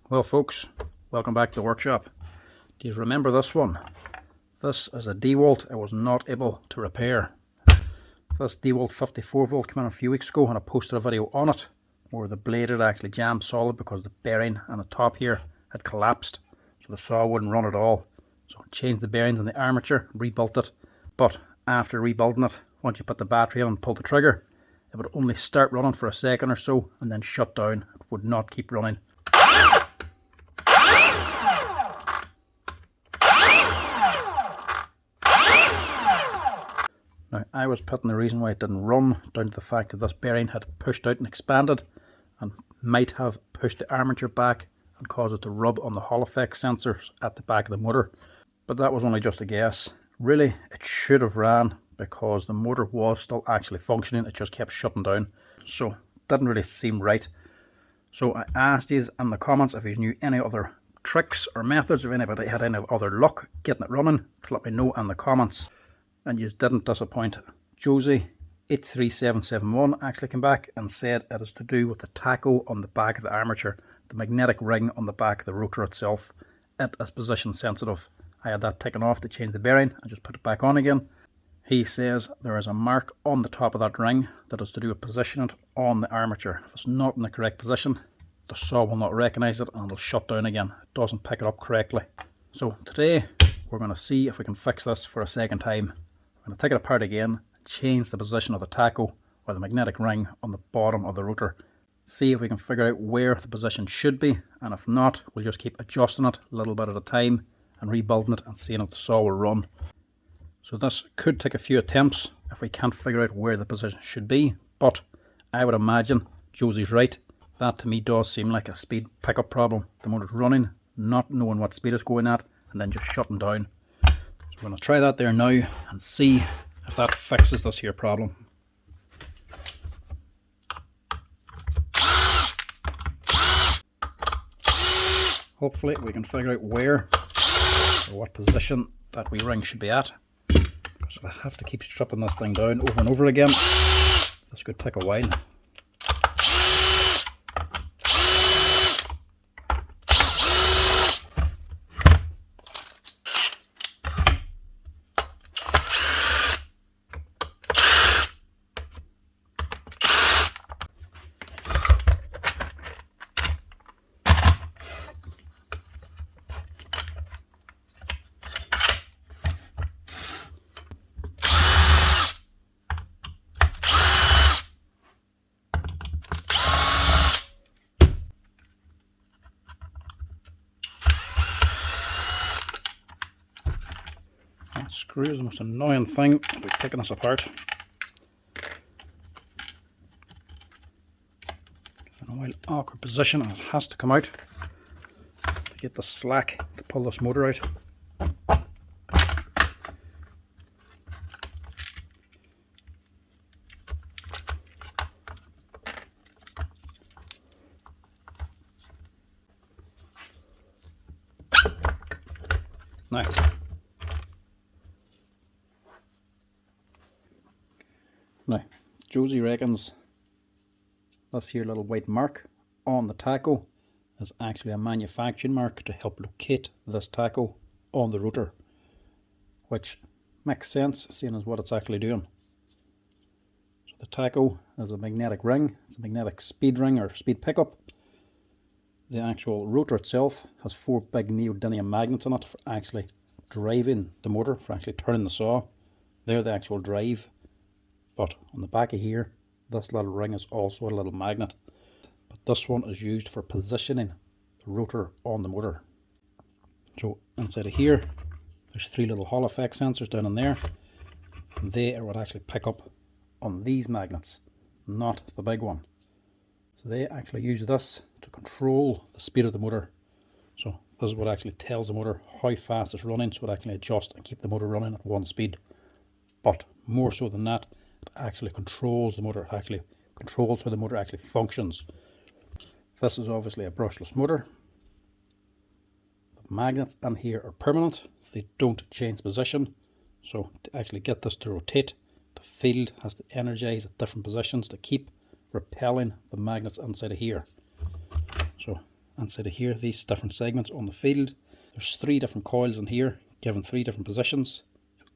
Well folks, welcome back to the workshop. Do you remember this one? This is a Dewalt I was not able to repair. This Dewalt 54 volt came in a few weeks ago and I posted a video on it where the blade had actually jammed solid because the bearing on the top here had collapsed, so the saw wouldn't run at all. So I changed the bearings in the armature, rebuilt it, but after rebuilding it, once you put the battery in and pull the trigger, it would only start running for a second or so and then shut down. It would not keep running. Now, I was putting the reason why it didn't run down to the fact that this bearing had pushed out and expanded and might have pushed the armature back and caused it to rub on the Hall effect sensors at the back of the motor. But that was only just a guess. Really, it should have ran because the motor was still actually functioning, it just kept shutting down. So it didn't really seem right. So I asked you in the comments if you knew any other tricks or methods, if anybody had any other luck getting it running, to let me know in the comments. And you didn't disappoint. Josie 83771 actually came back and said it is to do with the tacho on the back of the armature, the magnetic ring on the back of the rotor itself. It is position sensitive. I had that taken off to change the bearing and just put it back on again. He says there is a mark on the top of that ring that is to do with positioning it on the armature. If it's not in the correct position, the saw will not recognize it and it'll shut down again. It doesn't pick it up correctly. So today we're going to see if we can fix this for a second time. I'm going to take it apart again, change the position of the tacho or the magnetic ring on the bottom of the rotor. See if we can figure out where the position should be, and if not, we'll just keep adjusting it a little bit at a time and rebuilding it and seeing if the saw will run. So this could take a few attempts if we can't figure out where the position should be, but I would imagine Josie's right. That to me does seem like a speed pickup problem. The motor's running, not knowing what speed it's going at, and then just shutting down. So we're going to try that there now and see if that fixes this here problem. Hopefully we can figure out where or what position that wee ring should be at. Because if I have to keep stripping this thing down over and over again, this could take a while. Screw is the most annoying thing about taking this apart. It's in a wild awkward position and it has to come out to get the slack to pull this motor out. Now, Josie reckons this here little white mark on the tacho is actually a manufacturing mark to help locate this tacho on the rotor, which makes sense seeing as what it's actually doing. So the tacho is a magnetic ring, it's a magnetic speed ring or speed pickup. The actual rotor itself has 4 big neodymium magnets in it for actually driving the motor, for actually turning the saw. They're the actual drive. But on the back of here, this little ring is also a little magnet. But this one is used for positioning the rotor on the motor. So inside of here, there's 3 little Hall effect sensors down in there. And they are what actually pick up on these magnets, not the big one. So they actually use this to control the speed of the motor. So this is what actually tells the motor how fast it's running, so it actually adjusts and keep the motor running at 1 speed. But more so than that, it actually controls the motor, it actually controls how the motor actually functions. This is obviously a brushless motor. The magnets in here are permanent, they don't change position. So to actually get this to rotate, the field has to energize at different positions to keep repelling the magnets inside of here. So inside of here, these different segments on the field. There's 3 different coils in here, given 3 different positions.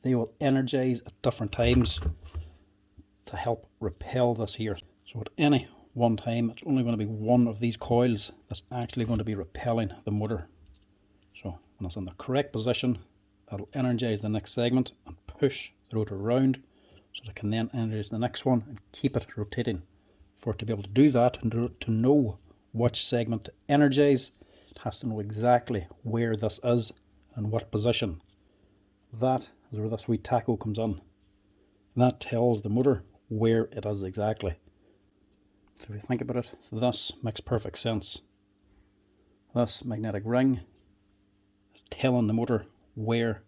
They will energize at different times to help repel this here. So at any one time, it's only going to be one of these coils that's actually going to be repelling the motor. So when it's in the correct position, it'll energize the next segment and push the rotor around, so it can then energize the next one and keep it rotating. For it to be able to do that and to know which segment to energize, it has to know exactly where this is and what position. That is where this wee tacho comes in. That tells the motor where it is exactly. So if you think about it, this makes perfect sense. This magnetic ring is telling the motor where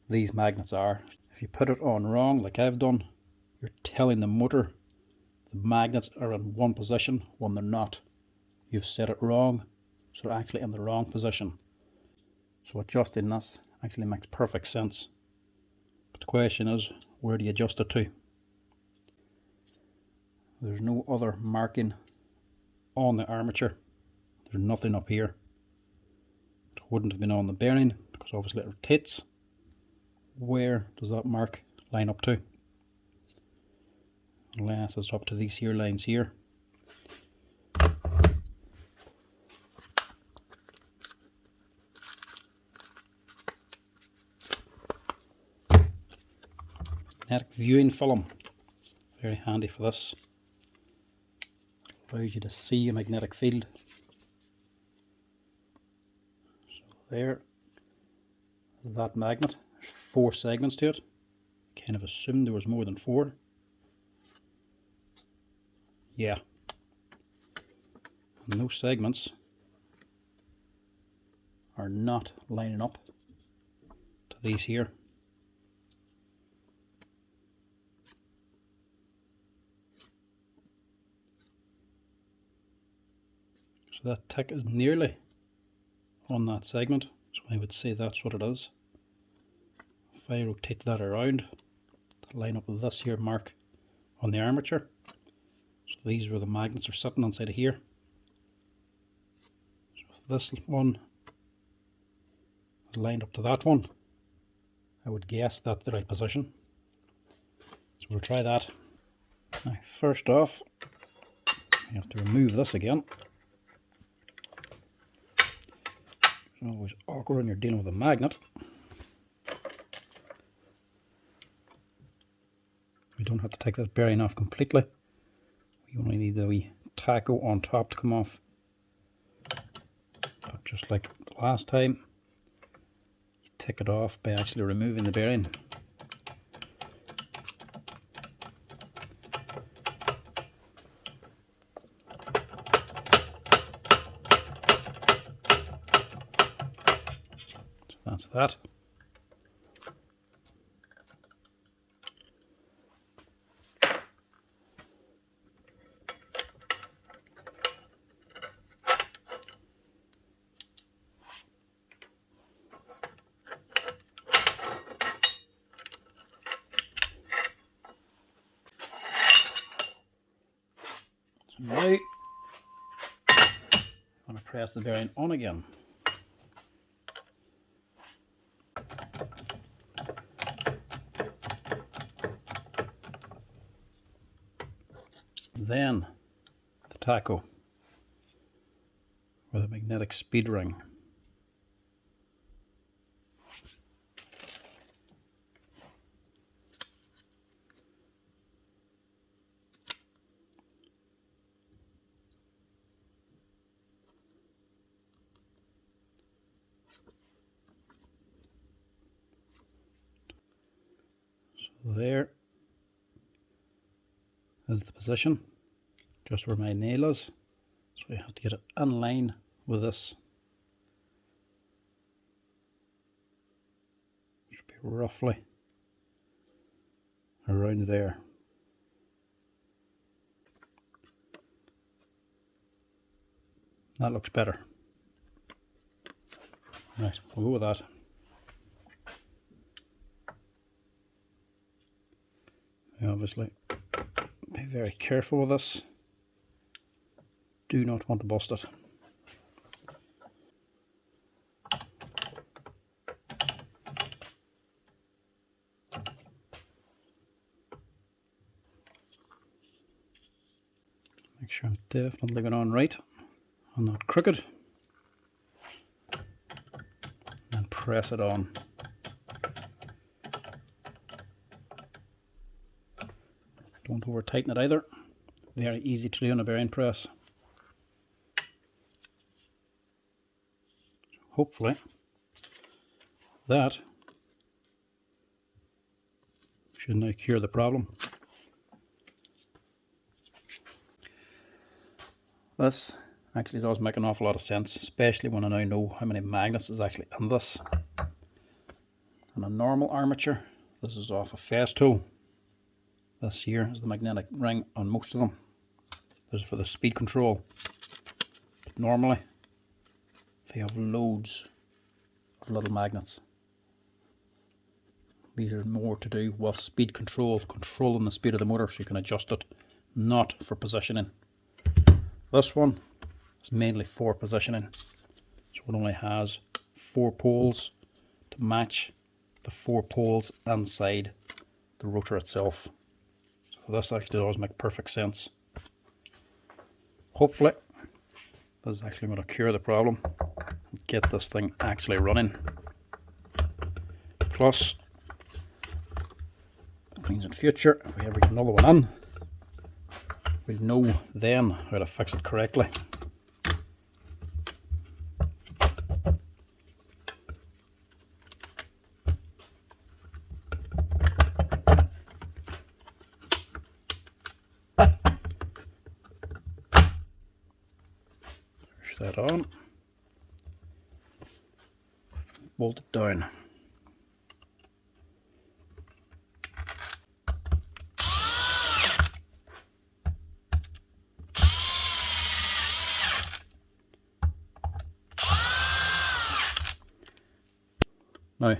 these magnets are. If you put it on wrong, like I've done, you're telling the motor the magnets are in one position when they're not. You've set it wrong, so they're actually in the wrong position. So adjusting this actually makes perfect sense. But the question is, where do you adjust it to? There's no other marking on the armature. There's nothing up here. It wouldn't have been on the bearing because obviously it rotates. Where does that mark line up to? Unless it's up to these here lines here. Magnetic viewing film, very handy for this. Allows you to see a magnetic field. So there is that magnet. There's 4 segments to it. Kind of assumed there was more than 4. Yeah. And those segments are not lining up to these here. So that tick is nearly on that segment, so I would say that's what it is. If I rotate that around to line up with this here mark on the armature, so these where the magnets are sitting inside of here. So if this one is lined up to that one, I would guess that's the right position. So we'll try that. Now first off, you have to remove this again. It's always awkward when you're dealing with a magnet. We don't have to take this bearing off completely. We only need the wee tacho on top to come off. But just like the last time, you take it off by actually removing the bearing. That's that. So now I'm going to press the bearing on again. Then the tacho with a magnetic speed ring. So there is the position, just where my nail is. So you have to get it in line with this. Should be roughly around there. That looks better. Right, we'll go with that. Obviously, be very careful with this. Do not want to bust it. sure I'm definitely going on right and not crooked. And press it on. Don't over tighten it either. Very easy to do on a bearing press. Hopefully that should now cure the problem. This actually does make an awful lot of sense, especially when I now know how many magnets is actually in this. On a normal armature, this is off a phase tool. This here is the magnetic ring on most of them. This is for the speed control. But normally, they have loads of little magnets. These are more to do with speed control, controlling the speed of the motor so you can adjust it, not for positioning. This one is mainly for positioning, so it only has 4 poles to match the 4 poles inside the rotor itself. So this actually does make perfect sense. Hopefully this is actually going to cure the problem and get this thing actually running. Plus, it means in future if we ever get another one in, we'll know then how to fix it correctly. Push that on, bolt it down. Now,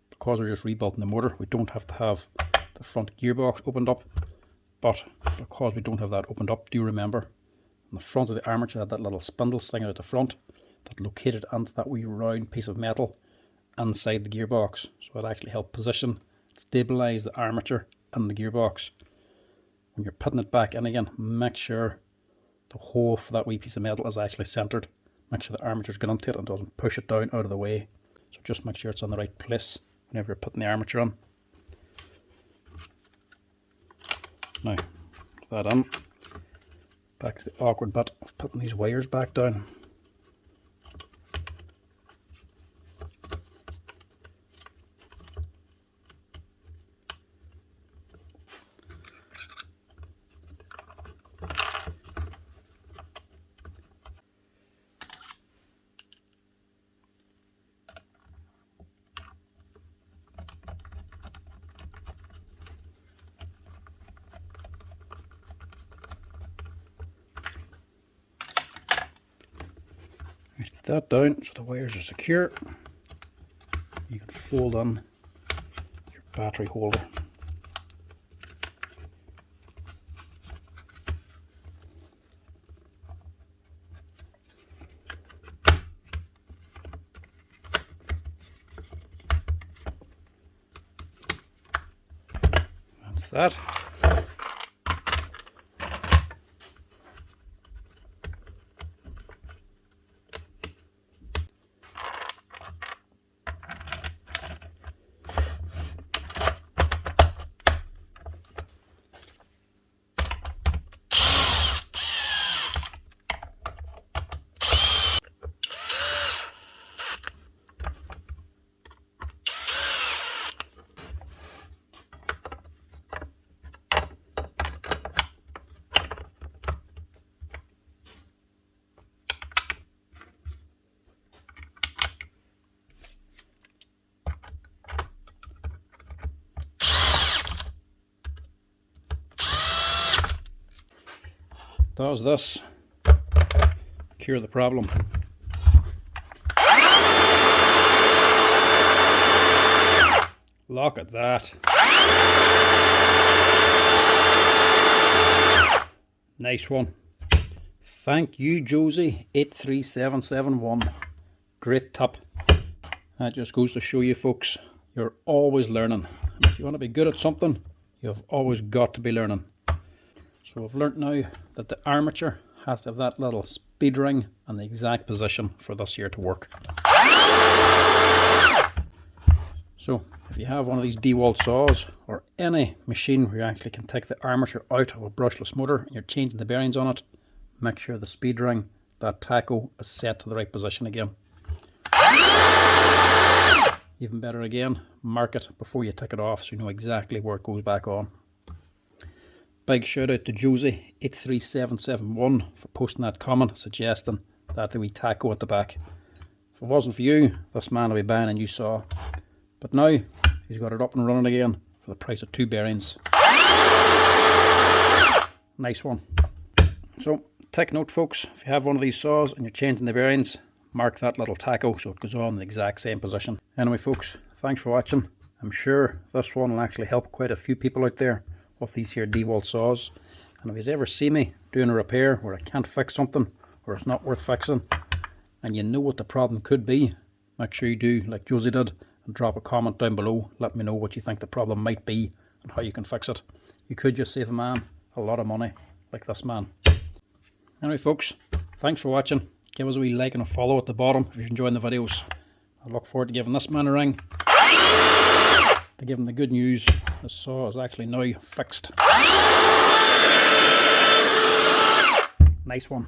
because we're just rebuilding the motor, we don't have to have the front gearbox opened up, but because we don't have that opened up, do remember, on the front of the armature had that little spindle sticking out the front that located onto that wee round piece of metal inside the gearbox. So it actually helped position, stabilise the armature and the gearbox. When you're putting it back in again, make sure the hole for that wee piece of metal is actually centred. Make sure the armature's going into it and doesn't push it down out of the way. So just make sure it's in the right place whenever you're putting the armature on. Now, that in. Back to the awkward bit of putting these wires back down. Get that down so the wires are secure. You can fold on your battery holder. That's that. Does this cure the problem? Look at that. Nice one. Thank you, Josie 83771. Great tip. That just goes to show you folks, you're always learning. And if you want to be good at something, you've always got to be learning. So we've learnt now that the armature has to have that little speed ring and the exact position for this here to work. So if you have one of these Dewalt saws or any machine where you actually can take the armature out of a brushless motor and you're changing the bearings on it, make sure the speed ring, that tacho, is set to the right position again. Even better again, mark it before you take it off so you know exactly where it goes back on. Big shout out to Josie 83771 for posting that comment suggesting that the wee tacho at the back. If it wasn't for you, this man will be buying a new saw. But now he's got it up and running again for the price of 2 bearings. Nice one. So take note folks, if you have one of these saws and you're changing the bearings, mark that little tacho so it goes on in the exact same position. Anyway folks, thanks for watching. I'm sure this one will actually help quite a few people out there with these here Dewalt saws. And if you ever see me doing a repair where I can't fix something or it's not worth fixing and you know what the problem could be, make sure you do like Josie did and drop a comment down below. Let me know what you think the problem might be and how you can fix it. You could just save a man a lot of money like this man. Anyway folks, thanks for watching. Give us a wee like and a follow at the bottom if you're enjoying the videos. I look forward to giving this man a ring to give him the good news. The saw is actually now fixed. Nice one.